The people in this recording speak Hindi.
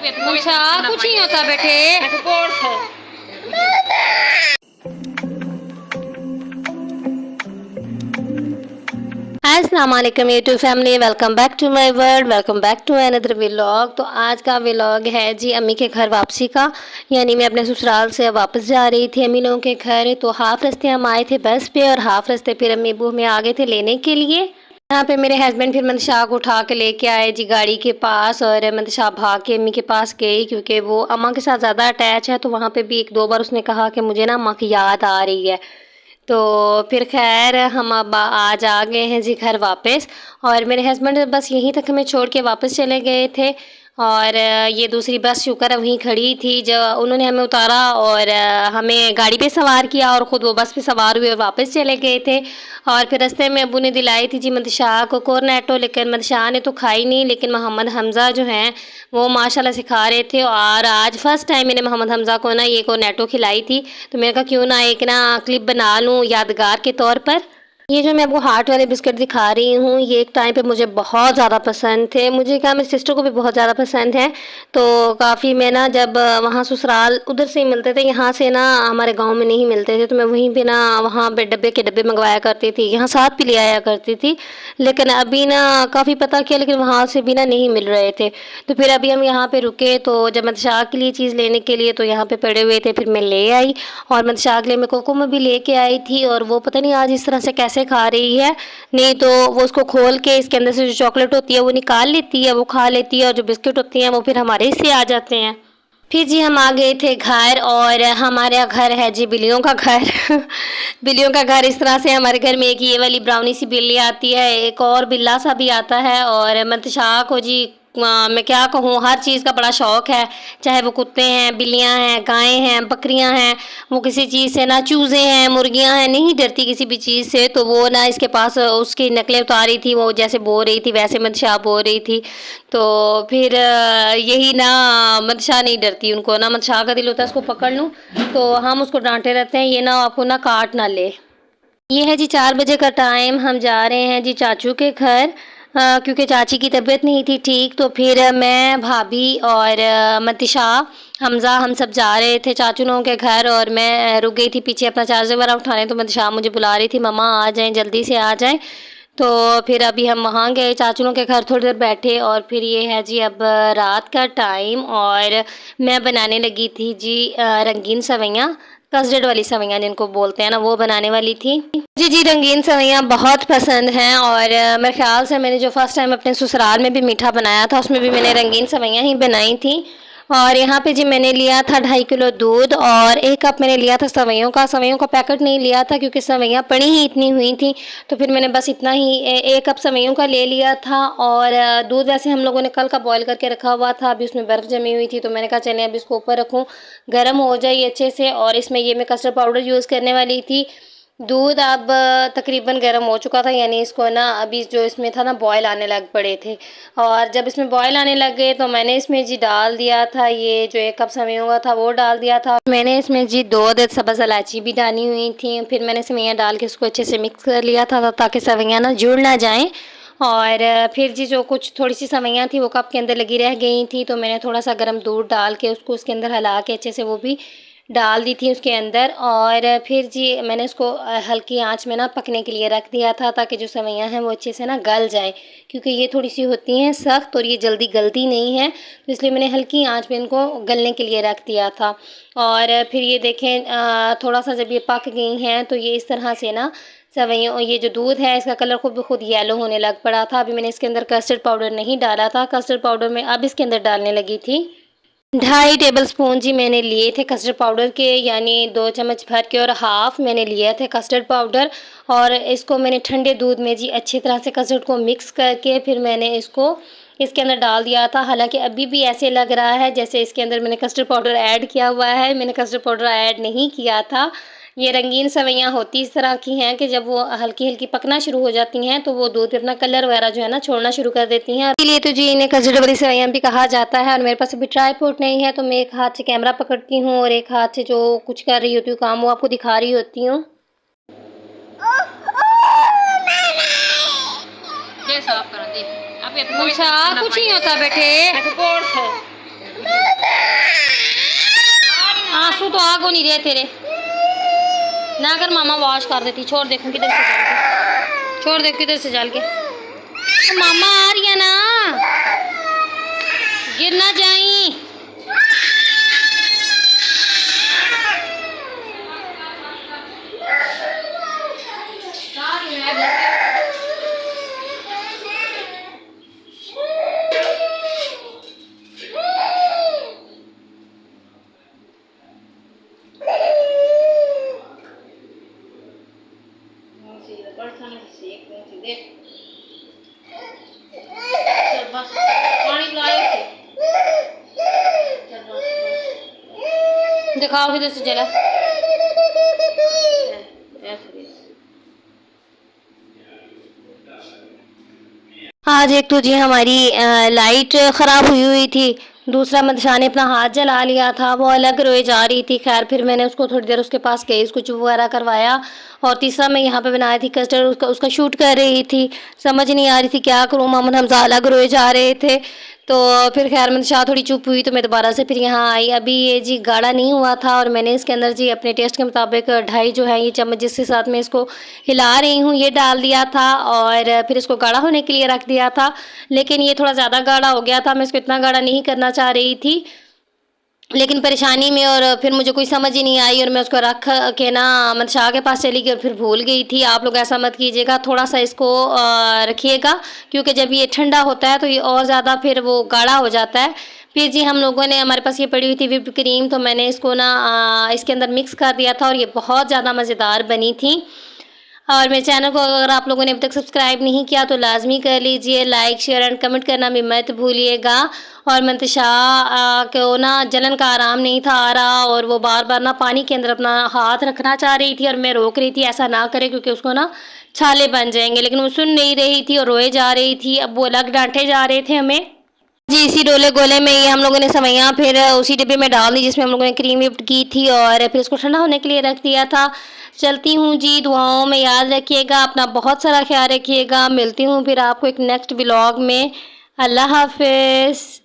अच्छा कुछ नहीं होता बेटे। अस्सलाम वालेकुम YouTube family, welcome back to my world, welcome back to another vlog. तो आज का व्लॉग है जी अम्मी के घर वापसी का। यानी मैं अपने ससुराल से वापस जा रही थी अम्मी लोगों के घर। तो हाफ़ रास्ते हम आए थे बस पे और हाफ़ रास्ते फिर अम्मी अबू हमें आ गए थे लेने के लिए। यहाँ पे मेरे हस्बैंड फिर मंतशा को उठा के लेके आए जी गाड़ी के पास, और मंतशा भाग के अम्मी के पास गई क्योंकि वो अम्मा के साथ ज़्यादा अटैच है। तो वहाँ पे भी एक दो बार उसने कहा कि मुझे ना अम्मा की याद आ रही है। तो फिर खैर हम अब आज आ गए हैं जी घर वापस। और मेरे हस्बैंड बस यहीं तक हमें छोड़ के वापस चले गए थे। और ये दूसरी बस शुक्र वहीं खड़ी थी जब उन्होंने हमें उतारा और हमें गाड़ी पे सवार किया और ख़ुद वो बस पे सवार हुए और वापस चले गए थे। और फिर रास्ते में अबू ने दिलाई थी जी मंतशा को कॉर्नेटो, लेकिन मंतशा ने तो खाई नहीं, लेकिन मोहम्मद हमज़ा जो हैं वो माशाल्लाह सिखा रहे थे। और आज फ़र्स्ट टाइम मैंने मोहम्मद हमज़ा को ना ये कॉर्नेटो खिलाई थी। तो मैंने कहा क्यों ना एक ना क्लिप बना लूँ यादगार के तौर पर। ये जो मैं आपको हार्ट वाले बिस्किट दिखा रही हूँ ये एक टाइम पे मुझे बहुत ज़्यादा पसंद थे। मुझे क्या मेरी सिस्टर को भी बहुत ज़्यादा पसंद है। तो काफ़ी मैं ना जब वहाँ ससुराल उधर से ही मिलते थे, यहाँ से ना हमारे गांव में नहीं मिलते थे, तो मैं वहीं पे ना वहाँ पे डब्बे के डब्बे मंगवाया करती थी, यहाँ साथ भी ले आया करती थी। लेकिन अभी ना काफ़ी पता किया लेकिन वहाँ से भी ना नहीं मिल रहे थे। तो फिर अभी हम यहाँ पे रुके तो जब मंतशा के लिए चीज़ लेने के लिए तो यहाँ पे पड़े हुए थे, फिर मैं ले आई। और मंतशा के लिए मैं कोकोमा भी लेके आई थी, और वो पता नहीं आज इस तरह से कैसे खा रही है। नहीं तो वो उसको खोल के इसके अंदर से जो चॉकलेट होती है वो निकाल लेती है, वो खा लेती है, और जो बिस्किट होते हैं वो फिर हमारे हिस्से आ जाते हैं। फिर जी हम आ गए थे घर, और हमारा घर है जी बिल्लियों का घर बिल्लियों का घर इस तरह से हमारे घर में एक ये वाली ब्राउनी सी बिल्ली आती है, एक और बिल्ला सा भी आता है। और मंतशा को जी मैं क्या कहूँ हर चीज़ का बड़ा शौक़ है, चाहे वो कुत्ते हैं, बिल्लियाँ हैं, गायें हैं, बकरियाँ हैं। वो किसी चीज़ से ना, चूज़े हैं, मुर्गियाँ हैं, नहीं डरती किसी भी चीज़ से। तो वो ना इसके पास उसकी नकलें उतारी थी, वो जैसे बो रही थी वैसे मंतशा बो रही थी। तो फिर यही ना मंतशा नहीं डरती उनको ना, मंतशा का दिल होता है उसको पकड़ लूँ, तो हम उसको डांटे रहते हैं ये ना आपको ना काट ना ले। ये है जी 4 बजे का टाइम, हम जा रहे हैं जी चाचू के घर क्योंकि चाची की तबीयत नहीं थी ठीक। तो फिर मैं, भाभी और मंतशा, हमज़ा, हम सब जा रहे थे चाचू लोगों के घर। और मैं रुक गई थी पीछे अपना चार्जर वगैरह उठाने, तो मंतशा मुझे बुला रही थी मम्मा आ जाएँ, जल्दी से आ जाएँ। तो फिर अभी हम वहाँ गए चाचू लोगों के घर, थोड़ी देर बैठे। और फिर ये है जी अब रात का टाइम, और मैं बनाने लगी थी जी रंगीन सेवइयाँ, कस्टर्ड वाली सेवइयाँ जिनको बोलते हैं ना, वो बनाने वाली थी। जी जी रंगीन सेवइयाँ बहुत पसंद हैं, और मेरे ख्याल से मैंने जो फर्स्ट टाइम अपने ससुराल में भी मीठा बनाया था उसमें भी मैंने रंगीन सेवइयाँ ही बनाई थी। और यहाँ पे जी मैंने लिया था 2.5 किलो दूध, और 1 कप मैंने लिया था सेवइयों का। सेवइयों का पैकेट नहीं लिया था क्योंकि सेवइयाँ पड़ी ही इतनी हुई थी। तो फिर मैंने बस इतना ही 1 कप सेवइयों का ले लिया था। और दूध वैसे हम लोगों ने कल का बॉयल करके रखा हुआ था, अभी उसमें बर्फ़ जमी हुई थी, तो मैंने कहा चलें अब इसको ऊपर रखूँ, गर्म हो जाए अच्छे से। और इसमें ये मैं कस्टर्ड पाउडर यूज़ करने वाली थी। दूध अब तकरीबन गर्म हो चुका था, यानी इसको ना अभी जो इसमें था ना बॉयल आने लग पड़े थे। और जब इसमें बॉयल आने लग गए तो मैंने इसमें जी डाल दिया था, ये जो 1 कप सेवइयों का था वो डाल दिया था। मैंने इसमें जी 2 अदद सब्ज़ इलायची भी डाली हुई थी। फिर मैंने सेवइयाँ डाल के इसको अच्छे से मिक्स कर लिया था ताकि सेवइयाँ ना जुड़ ना जाएँ। और फिर जी जो कुछ थोड़ी सी सेवइयाँ थी वो कप के अंदर लगी रह गई थी, तो मैंने थोड़ा सा गर्म दूध डाल के उसको उसके अंदर हिला के अच्छे से वो भी डाल दी थी उसके अंदर। और फिर जी मैंने उसको हल्की आंच में ना पकने के लिए रख दिया था ताकि जो सेवइयाँ हैं वो अच्छे से ना गल जाएं, क्योंकि ये थोड़ी सी होती हैं सख्त और ये जल्दी गलती नहीं है, तो इसलिए मैंने हल्की आंच में इनको गलने के लिए रख दिया था। और फिर ये देखें थोड़ा सा जब ये पक गई हैं तो ये इस तरह से ना सेवइयों, ये जो दूध है इसका कलर खुद ब खुद येलो होने लग पड़ा था। अभी मैंने इसके अंदर कस्टर्ड पाउडर नहीं डाला था, कस्टर्ड पाउडर मैं अब इसके अंदर डालने लगी थी। 2.5 टेबल स्पून जी मैंने लिए थे कस्टर्ड पाउडर के, यानी 2 चम्मच भर के, और हाफ़ मैंने लिए थे कस्टर्ड पाउडर। और इसको मैंने ठंडे दूध में जी अच्छी तरह से कस्टर्ड को मिक्स करके फिर मैंने इसको इसके अंदर डाल दिया था। हालांकि अभी भी ऐसे लग रहा है जैसे इसके अंदर मैंने कस्टर्ड पाउडर ऐड किया हुआ है, मैंने कस्टर्ड पाउडर ऐड नहीं किया था। ये रंगीन सेवइयाँ होती इस तरह की हैं कि जब वो हल्की हल्की पकना शुरू हो जाती हैं तो वो दूध पे अपना कलर वगैरह जो है ना छोड़ना शुरू कर देती हैं, इसीलिए तो जी इन्हें कस्टर्ड वाली सेवइयाँ भी कहा जाता है। और मेरे पास अभी ट्राईपॉड नहीं है तो मैं एक हाथ से कैमरा पकड़ती हूँ और एक हाथ से जो कुछ कर रही होती हूँ काम वो आपको दिखा रही होती हूँ। साफ करो दे। अब ये तो अच्छा कुछ नहीं होता बेटे। आंसू तो आ को नहीं रहे तेरे, ना कर मामा वॉश कर देती। छोड़ देखूं किधर से जल के, छोड़ देख किधर से जल के। तो मामा आ रही है ना, गिर ना जाई। दिखाओ किधर से जला। आज एक तो जी हमारी लाइट ख़राब हुई थी, दूसरा मंतशा ने अपना हाथ जला लिया था, वो अलग रोए जा रही थी। खैर फिर मैंने उसको थोड़ी देर उसके पास गई, उसको चुप वगैरह करवाया। और तीसरा मैं यहाँ पे बनाई थी कस्टर्ड, उसका शूट कर रही थी। समझ नहीं आ रही थी क्या करूँ, मामून हमजा अलग रोए जा रहे थे। तो फिर खैर मंतशा थोड़ी चुप हुई तो मैं दोबारा से फिर यहाँ आई। अभी ये जी गाढ़ा नहीं हुआ था और मैंने इसके अंदर जी अपने टेस्ट के मुताबिक 2.5 जो है ये चम्मच जिसके साथ मैं इसको हिला रही हूँ ये डाल दिया था और फिर इसको गाढ़ा होने के लिए रख दिया था। लेकिन ये थोड़ा ज़्यादा गाढ़ा हो गया था, मैं इसको इतना गाढ़ा नहीं करना चाह रही थी, लेकिन परेशानी में और फिर मुझे कोई समझ ही नहीं आई और मैं उसको रख के ना मंतशा के पास चली गई और फिर भूल गई थी। आप लोग ऐसा मत कीजिएगा, थोड़ा सा इसको रखिएगा, क्योंकि जब ये ठंडा होता है तो ये और ज़्यादा फिर वो गाढ़ा हो जाता है। फिर जी हम लोगों ने, हमारे पास ये पड़ी हुई थी व्हिप्ड क्रीम, तो मैंने इसको ना इसके अंदर मिक्स कर दिया था और ये बहुत ज़्यादा मज़ेदार बनी थी। और मेरे चैनल को अगर आप लोगों ने अभी तक सब्सक्राइब नहीं किया तो लाजमी कर लीजिए, लाइक शेयर एंड कमेंट करना भी मत भूलिएगा। और मंतशा को ना जलन का आराम नहीं था आ रहा और वो बार बार ना पानी के अंदर अपना हाथ रखना चाह रही थी और मैं रोक रही थी ऐसा ना करे क्योंकि उसको ना छाले बन जाएंगे, लेकिन वो सुन नहीं रही थी और रोए जा रही थी। अब वो अलग डांटे जा रहे थे हमें जी। इसी डोले गोले में ये हम लोगों ने सवैयाँ फिर उसी डिब्बे में डाल दी जिसमें हम लोगों ने क्रीम व्हिप्ड की थी और फिर उसको ठंडा होने के लिए रख दिया था। चलती हूँ जी, दुआओं में याद रखिएगा, अपना बहुत सारा ख्याल रखिएगा। मिलती हूँ फिर आपको एक नेक्स्ट व्लॉग में। अल्लाह हाफिज़।